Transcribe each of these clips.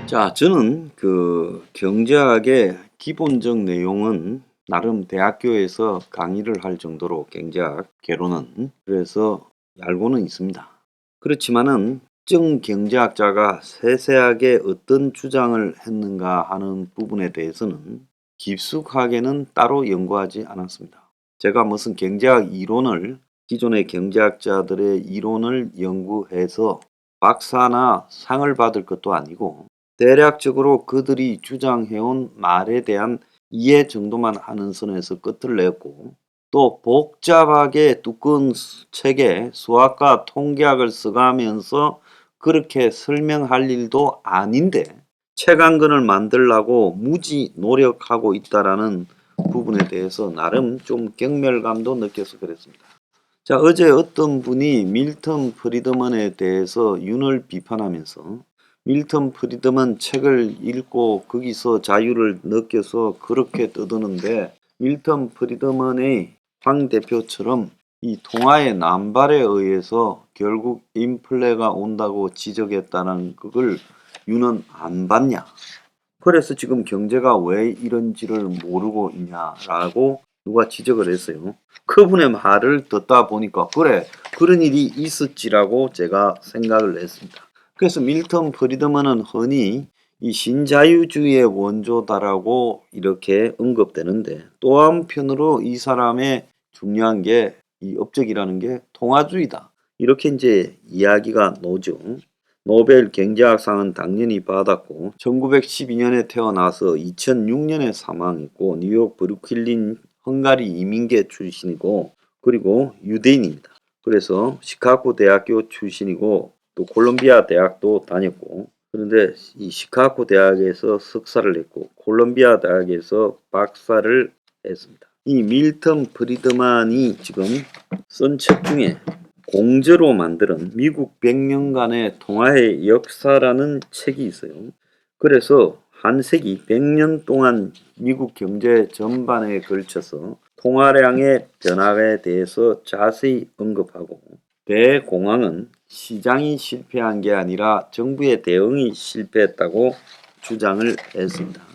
자, 저는 경제학의 기본적 내용은 나름 대학교에서 강의를 할 정도로 경제학 개론은 그래서 알고는 있습니다. 그렇지만은 특정 경제학자가 세세하게 어떤 주장을 했는가 하는 부분에 대해서는 깊숙하게는 따로 연구하지 않았습니다. 제가 무슨 경제학 이론을 기존의 경제학자들의 이론을 연구해서 박사나 상을 받을 것도 아니고 대략적으로 그들이 주장해온 말에 대한 이해 정도만 하는 선에서 끝을 냈고 또 복잡하게 두꺼운 책에 수학과 통계학을 써가면서 그렇게 설명할 일도 아닌데 책 한 권을 만들려고 무지 노력하고 있다라는 부분에 대해서 나름 좀 경멸감도 느껴서 그랬습니다. 자, 어제 어떤 분이 밀턴 프리드먼에 대해서 윤을 비판하면서 밀턴 프리드먼 책을 읽고 거기서 자유를 느껴서 그렇게 떠드는데 밀턴 프리드먼의 황 대표처럼 이 통화의 남발에 의해서 결국 인플레가 온다고 지적했다는 그걸 윤은 안 봤냐. 그래서 지금 경제가 왜 이런지를 모르고 있냐라고 누가 지적을 했어요. 그분의 말을 듣다 보니까 그래 그런 일이 있었지라고 제가 생각을 했습니다. 그래서 밀턴 프리드먼은 흔히 이 신자유주의의 원조다라고 이렇게 언급되는데 또 한편으로 이 사람의 중요한 게 이 업적이라는 게 통화주의다. 이렇게 이제 이야기가 나오죠. 노벨 경제학상은 당연히 받았고 1912년에 태어나서 2006년에 사망했고 뉴욕 브루클린 헝가리 이민계 출신이고 그리고 유대인입니다. 그래서 시카고 대학교 출신이고 또 콜롬비아 대학도 다녔고 그런데 이 시카고 대학에서 석사를 했고 콜롬비아 대학에서 박사를 했습니다. 이 밀턴 프리드만이 지금 쓴 책 중에 공저로 만드는 미국 100년간의 통화의 역사라는 책이 있어요. 그래서 한 세기 100년 동안 미국 경제 전반에 걸쳐서 통화량의 변화에 대해서 자세히 언급하고 대공황은 시장이 실패한 게 아니라 정부의 대응이 실패했다고 주장을 했습니다.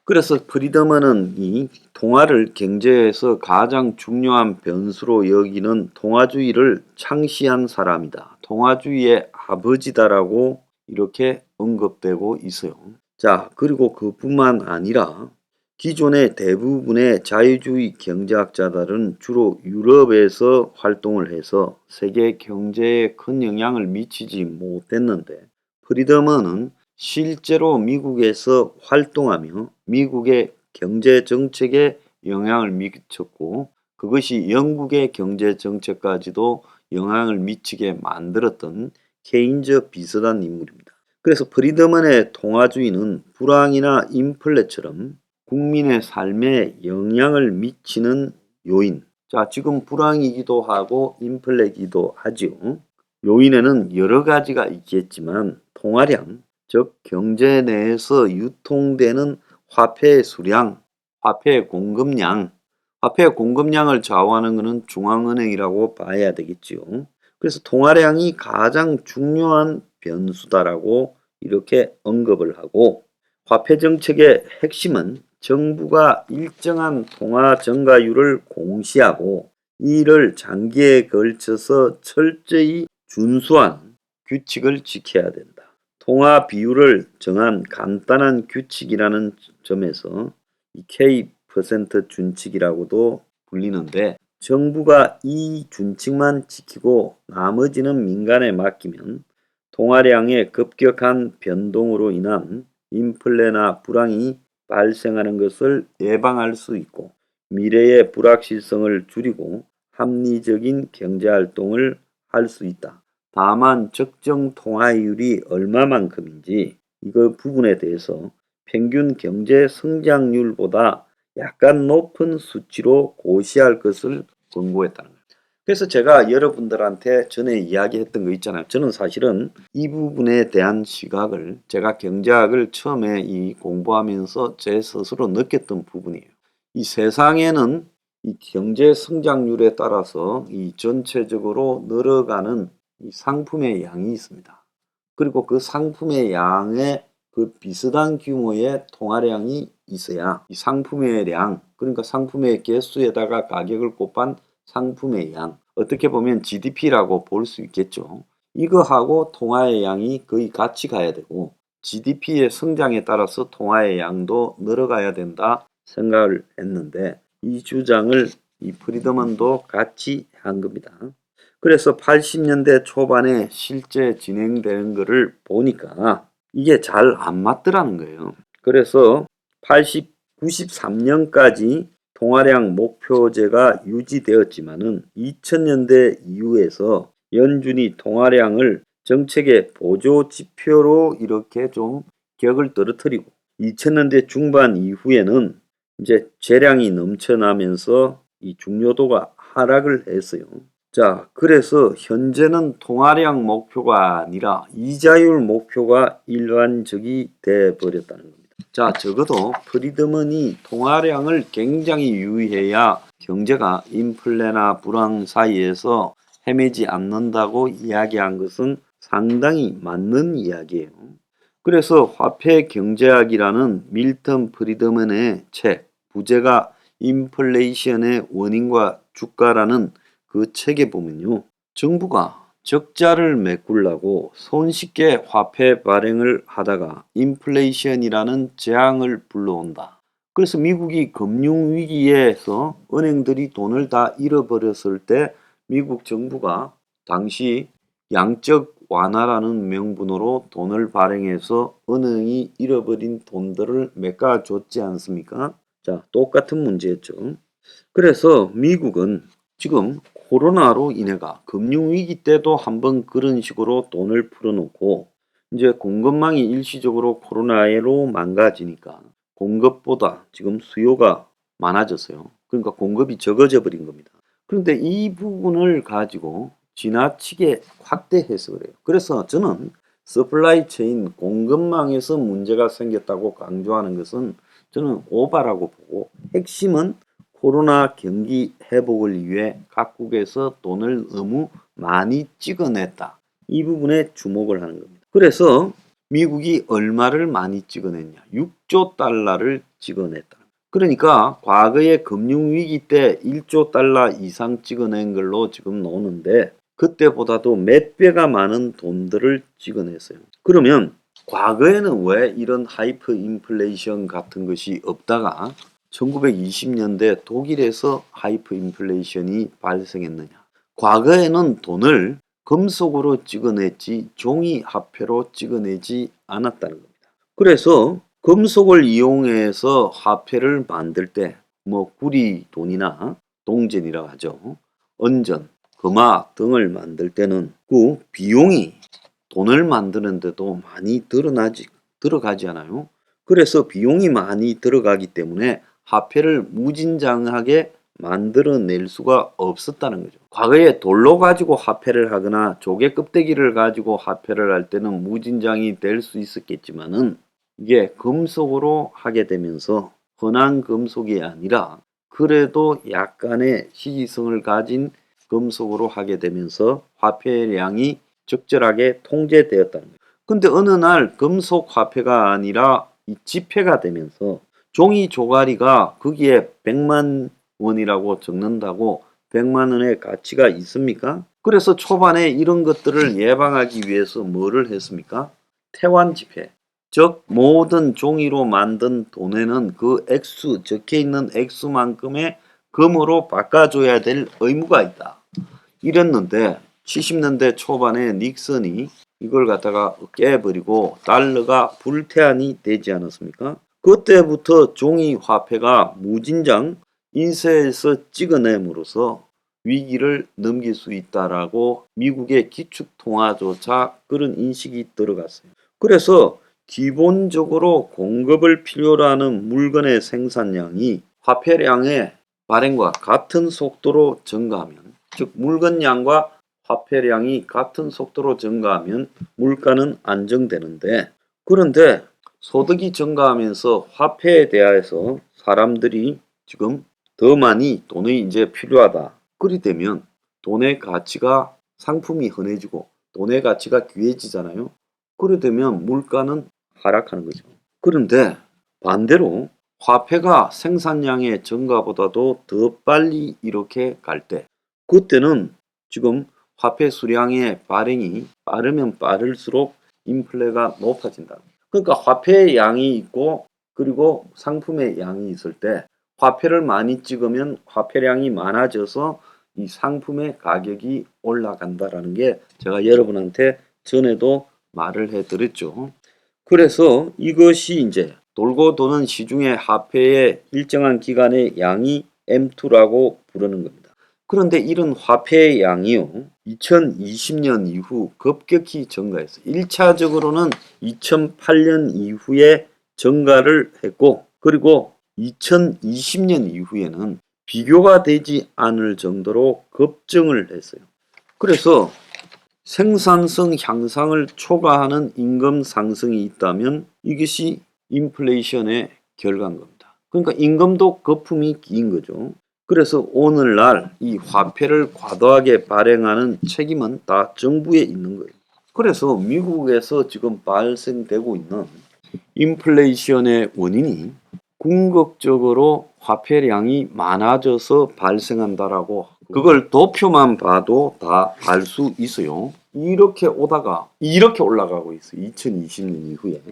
그래서 프리드먼은 이 통화를 경제에서 가장 중요한 변수로 여기는 통화주의를 창시한 사람이다. 통화주의의 아버지다라고 이렇게 언급되고 있어요. 자, 그리고 그뿐만 아니라 기존의 대부분의 자유주의 경제학자들은 주로 유럽에서 활동을 해서 세계 경제에 큰 영향을 미치지 못했는데 프리드먼은 실제로 미국에서 활동하며 미국의 경제 정책에 영향을 미쳤고 그것이 영국의 경제 정책까지도 영향을 미치게 만들었던 케인즈 비슷한 인물입니다. 그래서 프리드먼의 통화주의는 불황이나 인플레처럼 국민의 삶에 영향을 미치는 요인. 자, 지금 불황이기도 하고 인플레기도 하지요. 요인에는 여러 가지가 있겠지만 통화량, 즉 경제 내에서 유통되는 화폐의 수량, 화폐의 공급량, 화폐의 공급량을 좌우하는 것은 중앙은행이라고 봐야 되겠지요. 그래서 통화량이 가장 중요한 변수다라고 이렇게 언급을 하고 화폐 정책의 핵심은 정부가 일정한 통화 증가율을 공시하고 이를 장기에 걸쳐서 철저히 준수한 규칙을 지켜야 된다. 통화 비율을 정한 간단한 규칙이라는 점에서 이 K% 준칙이라고도 불리는데 정부가 이 준칙만 지키고 나머지는 민간에 맡기면 통화량의 급격한 변동으로 인한 인플레나 불황이 발생하는 것을 예방할 수 있고 미래의 불확실성을 줄이고 합리적인 경제활동을 할 수 있다. 다만 적정 통화율이 얼마만큼인지 이거 부분에 대해서 평균 경제 성장률보다 약간 높은 수치로 고시할 것을 권고했다는 거예요. 그래서 제가 여러분들한테 전에 이야기했던 거 있잖아요. 저는 사실은 이 부분에 대한 시각을 제가 경제학을 처음에 이 공부하면서 제 스스로 느꼈던 부분이에요. 이 세상에는 이 경제 성장률에 따라서 이 전체적으로 늘어가는 이 상품의 양이 있습니다. 그리고 그 상품의 양의 그 비슷한 규모의 통화량이 있어야 이 상품의 량, 그러니까 상품의 개수에다가 가격을 곱한 상품의 양, 어떻게 보면 GDP라고 볼 수 있겠죠. 이거하고 통화의 양이 거의 같이 가야 되고 GDP의 성장에 따라서 통화의 양도 늘어가야 된다 생각을 했는데 이 주장을 이 프리드먼도 같이 한 겁니다. 그래서 80년대 초반에 실제 진행되는 거를 보니까 이게 잘 안 맞더라는 거예요. 그래서 93년까지 통화량 목표제가 유지되었지만은 2000년대 이후에서 연준이 통화량을 정책의 보조 지표로 이렇게 좀 격을 떨어뜨리고 2000년대 중반 이후에는 이제 재량이 넘쳐나면서 이 중요도가 하락을 했어요. 자, 그래서 현재는 통화량 목표가 아니라 이자율 목표가 일반적이 돼 버렸다는 겁니다. 자, 적어도 프리드먼이 통화량을 굉장히 유의해야 경제가 인플레나 불황 사이에서 헤매지 않는다고 이야기한 것은 상당히 맞는 이야기예요. 그래서 화폐 경제학이라는 밀턴 프리드먼의 책, 부제가 인플레이션의 원인과 주가라는 그 책에 보면요. 정부가 적자를 메꾸려고 손쉽게 화폐 발행을 하다가 인플레이션이라는 재앙을 불러온다. 그래서 미국이 금융위기에서 은행들이 돈을 다 잃어버렸을 때 미국 정부가 당시 양적 완화라는 명분으로 돈을 발행해서 은행이 잃어버린 돈들을 메꿔줬지 않습니까? 자, 똑같은 문제였죠. 그래서 미국은 지금 코로나로 인해가 금융위기 때도 한번 그런 식으로 돈을 풀어놓고 이제 공급망이 일시적으로 코로나로 망가지니까 공급보다 지금 수요가 많아졌어요. 그러니까 공급이 적어져 버린 겁니다. 그런데 이 부분을 가지고 지나치게 확대해서 그래요. 그래서 저는 서플라이 체인 공급망에서 문제가 생겼다고 강조하는 것은 저는 오바라고 보고 핵심은 코로나 경기 회복을 위해 각국에서 돈을 너무 많이 찍어냈다. 이 부분에 주목을 하는 겁니다. 그래서 미국이 얼마를 많이 찍어냈냐? 6조 달러를 찍어냈다. 그러니까 과거의 금융위기 때 1조 달러 이상 찍어낸 걸로 지금 나오는데 그때보다도 몇 배가 많은 돈들을 찍어냈어요. 그러면 과거에는 왜 이런 하이퍼 인플레이션 같은 것이 없다가 1920년대 독일에서 하이퍼 인플레이션이 발생했느냐? 과거에는 돈을 금속으로 찍어냈지 종이 화폐로 찍어내지 않았다는 겁니다. 그래서 금속을 이용해서 화폐를 만들 때 뭐 구리 돈이나 동전이라고 하죠. 은전, 금화 등을 만들 때는 그 비용이 돈을 만드는데도 많이 들어가지 않아요. 그래서 비용이 많이 들어가기 때문에 화폐를 무진장하게 만들어낼 수가 없었다는 거죠. 과거에 돌로 가지고 화폐를 하거나 조개 껍데기를 가지고 화폐를 할 때는 무진장이 될 수 있었겠지만은 이게 금속으로 하게 되면서 흔한 금속이 아니라 그래도 약간의 희귀성을 가진 금속으로 하게 되면서 화폐량이 적절하게 통제되었다는 거예요. 근데 어느 날 금속 화폐가 아니라 이 지폐가 되면서 종이 조가리가 거기에 100만 원이라고 적는다고 100만 원의 가치가 있습니까? 그래서 초반에 이런 것들을 예방하기 위해서 뭐를 했습니까? 태환 지폐. 즉 모든 종이로 만든 돈에는 그 액수, 적혀있는 액수만큼의 금으로 바꿔줘야 될 의무가 있다. 이랬는데 70년대 초반에 닉슨이 이걸 갖다가 깨버리고 달러가 불태안이 되지 않았습니까? 그때부터 종이 화폐가 무진장 인쇄해서 찍어냄으로써 위기를 넘길 수 있다라고 미국의 기축통화조차 그런 인식이 들어갔어요. 그래서 기본적으로 공급을 필요로 하는 물건의 생산량이 화폐량의 발행과 같은 속도로 증가하면, 즉 물건량과 화폐량이 같은 속도로 증가하면 물가는 안정되는데, 그런데 소득이 증가하면서 화폐에 대해서 사람들이 지금 더 많이 돈이 이제 필요하다. 그리 되면 돈의 가치가 상품이 흔해지고 돈의 가치가 귀해지잖아요. 그래 되면 물가는 하락하는 거죠. 그런데 반대로 화폐가 생산량의 증가보다도 더 빨리 이렇게 갈 때, 그때는 지금 화폐 수량의 발행이 빠르면 빠를수록 인플레가 높아진다. 그러니까 화폐의 양이 있고 그리고 상품의 양이 있을 때 화폐를 많이 찍으면 화폐량이 많아져서 이 상품의 가격이 올라간다라는 게 제가 여러분한테 전에도 말을 해드렸죠. 그래서 이것이 이제 돌고 도는 시중의 화폐의 일정한 기간의 양이 M2라고 부르는 겁니다. 그런데 이런 화폐의 양이요, 2020년 이후 급격히 증가했어요. 1차적으로는 2008년 이후에 증가를 했고, 그리고 2020년 이후에는 비교가 되지 않을 정도로 급증을 했어요. 그래서 생산성 향상을 초과하는 임금 상승이 있다면 이것이 인플레이션의 결과인 겁니다. 그러니까 임금도 거품이 낀 거죠. 그래서 오늘날 이 화폐를 과도하게 발행하는 책임은 다 정부에 있는 거예요. 그래서 미국에서 지금 발생되고 있는 인플레이션의 원인이 궁극적으로 화폐량이 많아져서 발생한다라고, 그걸 도표만 봐도 다 알 수 있어요. 이렇게 오다가 이렇게 올라가고 있어요. 2020년 이후에.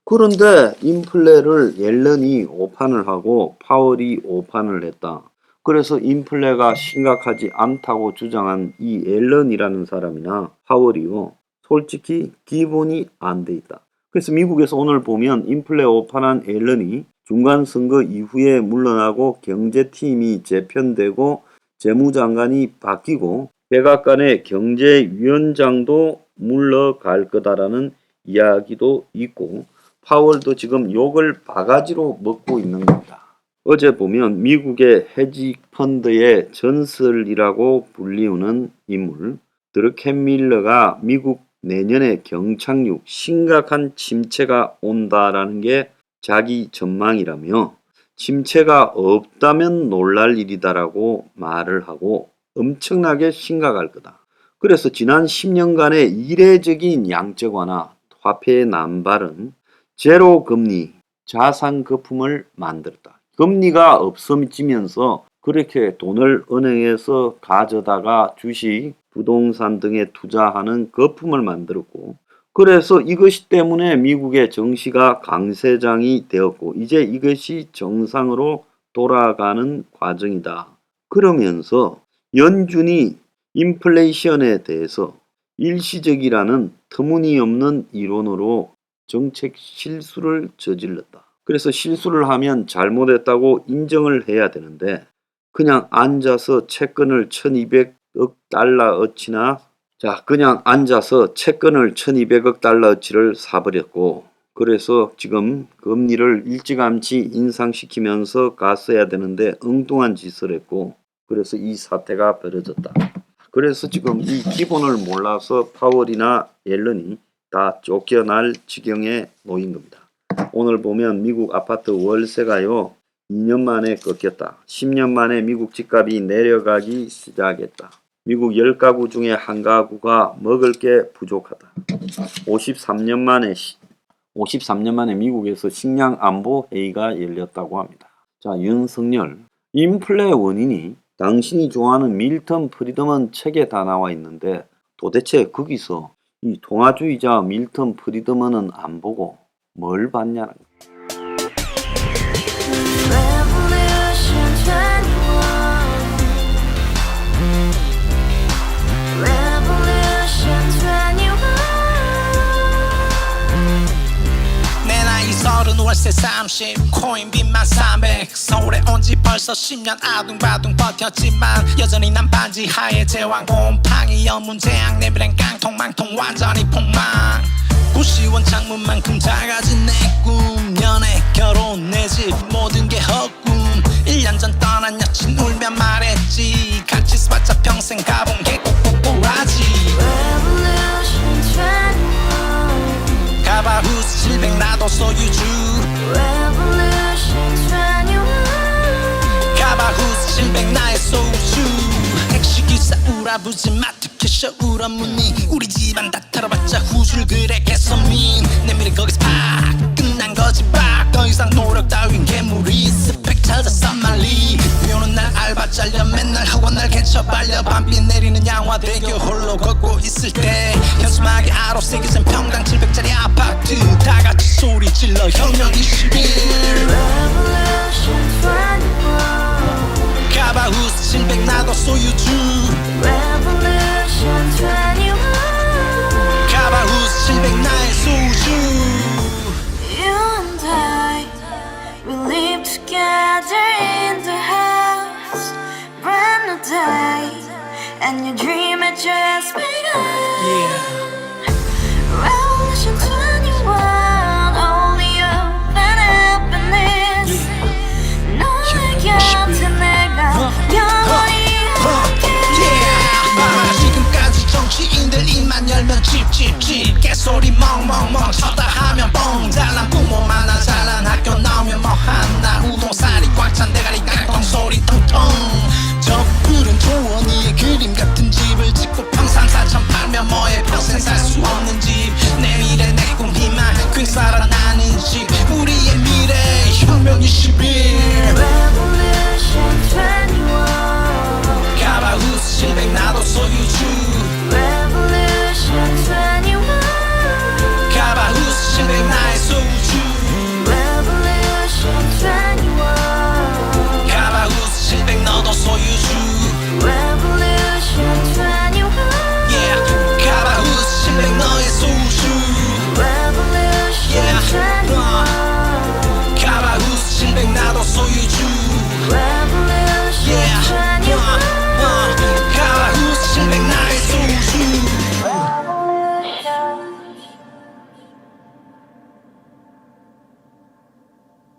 그런데 인플레를 옐런이 오판을 하고 파월이 오판을 했다. 그래서 인플레가 심각하지 않다고 주장한 이 옐런이라는 사람이나 파월이요, 솔직히 기본이 안 돼 있다. 그래서 미국에서 오늘 보면 인플레 오판한 옐런이 중간 선거 이후에 물러나고 경제팀이 재편되고 재무장관이 바뀌고 백악관의 경제위원장도 물러갈 거다라는 이야기도 있고, 파월도 지금 욕을 바가지로 먹고 있는 겁니다. 어제 보면 미국의 헤지 펀드의 전설이라고 불리우는 인물 드러켄 밀러가 미국 내년에 경착륙 심각한 침체가 온다라는 게 자기 전망이라며, 침체가 없다면 놀랄 일이다라고 말을 하고 엄청나게 심각할 거다. 그래서 지난 10년간의 이례적인 양적 완화, 화폐의 남발은 제로 금리, 자산 거품을 만들었다. 금리가 없어지면서 그렇게 돈을 은행에서 가져다가 주식, 부동산 등에 투자하는 거품을 만들었고, 그래서 이것이 때문에 미국의 정시가 강세장이 되었고 이제 이것이 정상으로 돌아가는 과정이다. 그러면서 연준이 인플레이션에 대해서 일시적이라는 터무니없는 이론으로 정책 실수를 저질렀다. 그래서 실수를 하면 잘못했다고 인정을 해야 되는데 그냥 앉아서 채권을 1200억 달러어치나 그냥 앉아서 채권을 1200억 달러어치를 사버렸고, 그래서 지금 금리를 일찌감치 인상시키면서 갔어야 되는데 엉뚱한 짓을 했고, 그래서 이 사태가 벌어졌다. 그래서 지금 이 기본을 몰라서 파월이나 옐런이 다 쫓겨날 지경에 놓인 겁니다. 오늘 보면 미국 아파트 월세가요 2년 만에 꺾였다. 10년 만에 미국 집값이 내려가기 시작했다. 미국 10가구 중에 한 가구가 먹을 게 부족하다. 53년 만에 미국에서 식량 안보 회의가 열렸다고 합니다. 자, 윤석열, 인플레 원인이 당신이 좋아하는 밀턴 프리드먼 책에 다 나와 있는데 도대체 거기서 이 동아주의자 밀턴 프리드먼은 안 보고 뭘 봤냐는 거예요. 월세 30 코인 빚만 300 서울에 온지 벌써 10년 아둥바둥 버텼지만 여전히 난 반지 하에 제왕 곰팡이 연문제약 내비랭 깡통 망통 완전히 폭망 구시원 창문만큼 작아진 내 꿈 연애 결혼 내 집 모든 게 헛꿈 1년 전 떠난 여친 울며 말했지 같이 써봤자 평생 가본 게 꼭꼭꼭하지 가바후스 700 나도 소유주 가바후스 700 나의 소유주 택시기사 우라부지 마트 캐셔 울어무니 우리 집안 다 털어봤자 후줄 그래 개선민 내 미래 거기서 팍 거지박 더 이상 노력 따윈 괴물이 스펙 찾아서 말리 비오는 날 알바 잘려 맨날 학원 날 개쳐 발려 밤비 내리는 양화대교 홀로 걷고 있을 때 현수막에 아로 새겨진 평당 700짜리 아파트 다같이 소리 질러 혁명 21 Revolution 21 가바우스 700 나도 소유주 Revolution 21 가바우스 700 나의 소주 You and I, we live together in the house. Brand new day, and your dream had just begun. Yeah. Revolution 21, only hope and happiness. 너의 곁에 내가 영원히 함께. 지금까지 정치인들 입만 열면 찝찝찝 개소리 멍멍멍 쳤다 하면 뻥 잘난 부모 만나 잘난 학교 나오면 뭐하나 우동살이 꽉 찬 대가리 깡통 소리 통통 저 푸른 조원이의 그림 같은 집을 짓고 평상사천 팔면 뭐해 평생 살 수 없는 집 내 미래 내 꿈 희망 퀵살아나는 집 우리의 미래 혁명 21 Revolution 21. 가바우스 700 나도 소유주 Revolution 21. 가바우스 700 나의 소주 Revolution 21. 가바우스 700 너도 소유주 Revolution